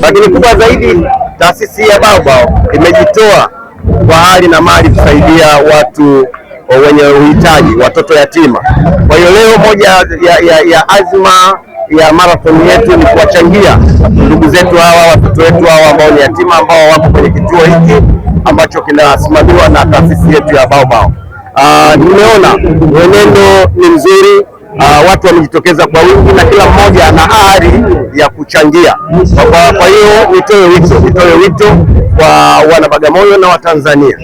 Lakini kubwa zaidi, taasisi ya Baobab imejitoa kwa hali na mali kusaidia watu wenye uhitaji, watoto yatima. Kwa hiyo leo moja ya azma ya marathon yetu ni kuwachangia ndugu zetu hawa, watoto wetu hawa ambao ni yatima, ambao wako kwenye kituo hiki ambacho kinasimamiwa na taasisi yetu ya Baobab. Nimeona mwenendo ni mzuri, watu wamejitokeza kwa wingi na kila mmoja ana ari ya kuchangia. Kwa hiyo nitoe wito kwa wana Bagamoyo na Watanzania,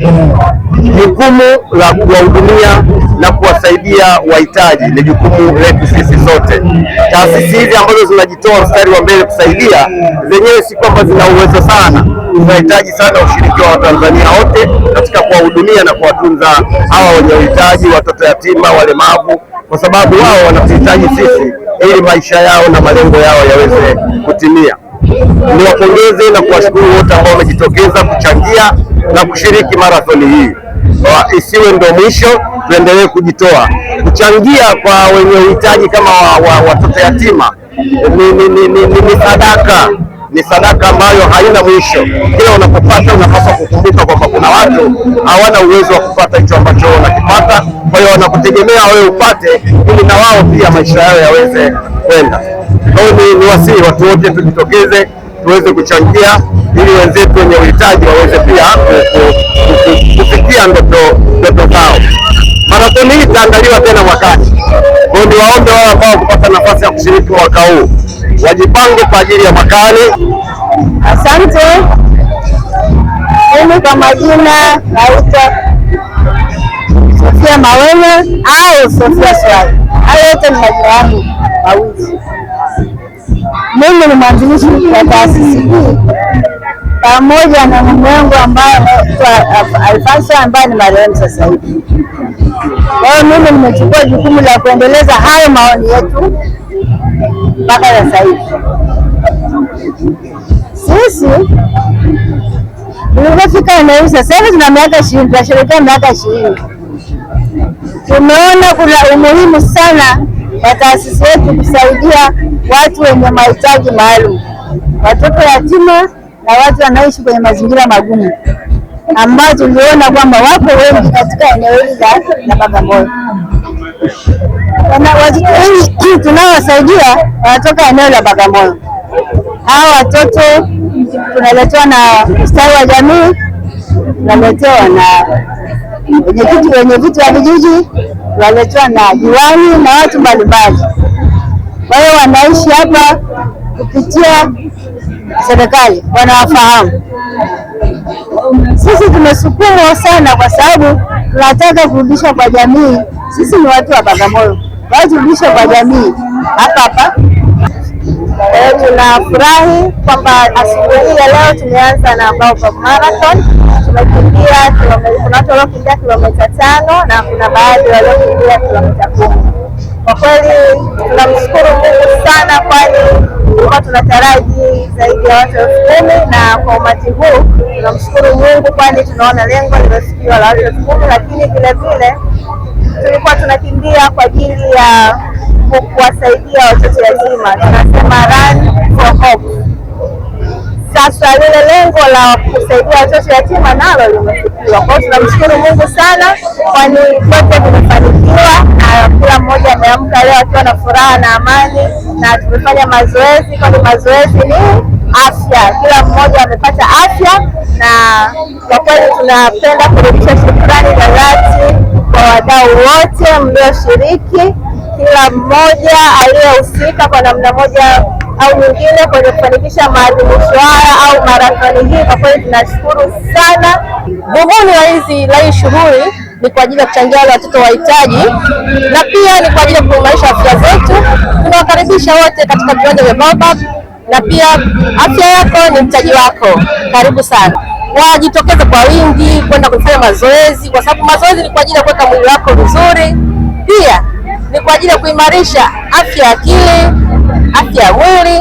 jukumu la kuwahudumia na kuwasaidia wahitaji ni jukumu letu sisi sote. Taasisi hizi ambazo zinajitoa mstari wa mbele kusaidia, zenyewe si kwamba zina uwezo sana, zinahitaji sana ushiriki wa Watanzania wote katika kuwahudumia na kuwatunza hawa wenye uhitaji, watoto yatima, walemavu, kwa sababu wao wanatuhitaji sisi ili maisha yao na malengo yao yaweze kutimia. Niwapongeze na kuwashukuru wote ambao wamejitokeza kuchangia na kushiriki marathoni hii. Isiwe ndo mwisho, tuendelee kujitoa kuchangia kwa wenye uhitaji kama watoto yatima. Ni sadaka ambayo haina mwisho. Kila unapopata unapaswa kukumbuka kwamba kuna watu hawana uwezo wa kupata hicho ambacho unakipata, kwa hiyo wanakutegemea wewe upate ili na wao pia maisha yao yaweze kwenda. Kwa hiyo ni wasihi watu wote tujitokeze tuweze kuchangia ili wenzetu wenye uhitaji waweze pia kufikia ndoto zao. Marathoni hii itaandaliwa tena mwakani. Kwa hiyo niwaombe wale ambao kupata nafasi ya kushiriki mwaka huu wajipange kwa ajili ya mwakani. Asante. Mimi kwa majina naitwa Sofia Mawenya au Sofia Swali. Hayo yote ni majina yangu mawili. Mimi ni mwanzilishi wa taasisi hii pamoja na mume wangu ambaye anaitwa Alfonso ambaye ni marehemu sasa hivi. Kwa hiyo mimi nimechukua jukumu la kuendeleza hayo maoni yetu mpaka sasa hivi. Sisi tulipofika eneo sasa hivi tuna miaka 20, tunasherehekea miaka 20. Tumeona kuna umuhimu sana wa taasisi yetu kusaidia watu wenye mahitaji maalum, watoto yatima na watu wanaoishi kwenye mazingira magumu, ambao tuliona kwamba wapo wengi katika eneo hili la Bagamoyo. Watoto wengi tunaowasaidia wanatoka eneo la Bagamoyo. Hawa watoto tunaletewa na ustawi wa jamii, tunaletewa na wenye viti wa vijiji, tunaletewa na diwani na watu mbalimbali. Kwa hiyo wanaishi hapa kupitia serikali, wanawafahamu. Sisi tumesukumwa sana kwa sababu tunataka kurudisha kwa jamii. Sisi ni watu wa Bagamoyo, turudishe kwa jamii hapa. Tunafurahi kwamba asubuhi ya leo tumeanza na Baobab Marathon. Tumekimbia kuna watu waliokimbia kilomita 5 na kuna baadhi waliokimbia kilomita 10. Kwa kweli tunamshukuru Mungu sana, kwani tulikuwa tunataraji zaidi ya watu 10,000 na kwa umati huu tunamshukuru Mungu, kwani tunaona lengo limefikiwa la watu 10,000, lakini vile vile tulikuwa tunakimbia kwa ajili ya kuwasaidia watoto yatima, tunasema run for hope. Sasa lile lengo la kusaidia watoto yatima nalo limefikiwa. Kwa hiyo tunamshukuru Mungu sana, kwani sote tumefanikiwa na kila mmoja ameamka leo akiwa na furaha na amani, na tumefanya mazoezi, kwani mazoezi ni afya. Kila mmoja amepata afya, na kwa kweli tunapenda kurudisha shukrani za dhati kwa wadau wote mlioshiriki, kila mmoja aliyehusika kwa namna moja au nyingine kwenye kufanikisha maadhimisho haya au marathoni hii. Kwa kweli tunashukuru sana. Dhumuni la hii shughuli ni kwa ajili ya kuchangia wale watoto wahitaji na pia ni kwa ajili ya kuimarisha afya zetu. Tunawakaribisha wote katika viwanja vya Baobab, na pia afya yako ni mtaji wako. Karibu sana, wajitokeze kwa wingi kwenda kufanya mazoezi, kwa sababu mazoezi ni kwa ajili ya kuweka mwili wako vizuri, pia ni kwa ajili ya kuimarisha afya ya akili, afya ya mwili.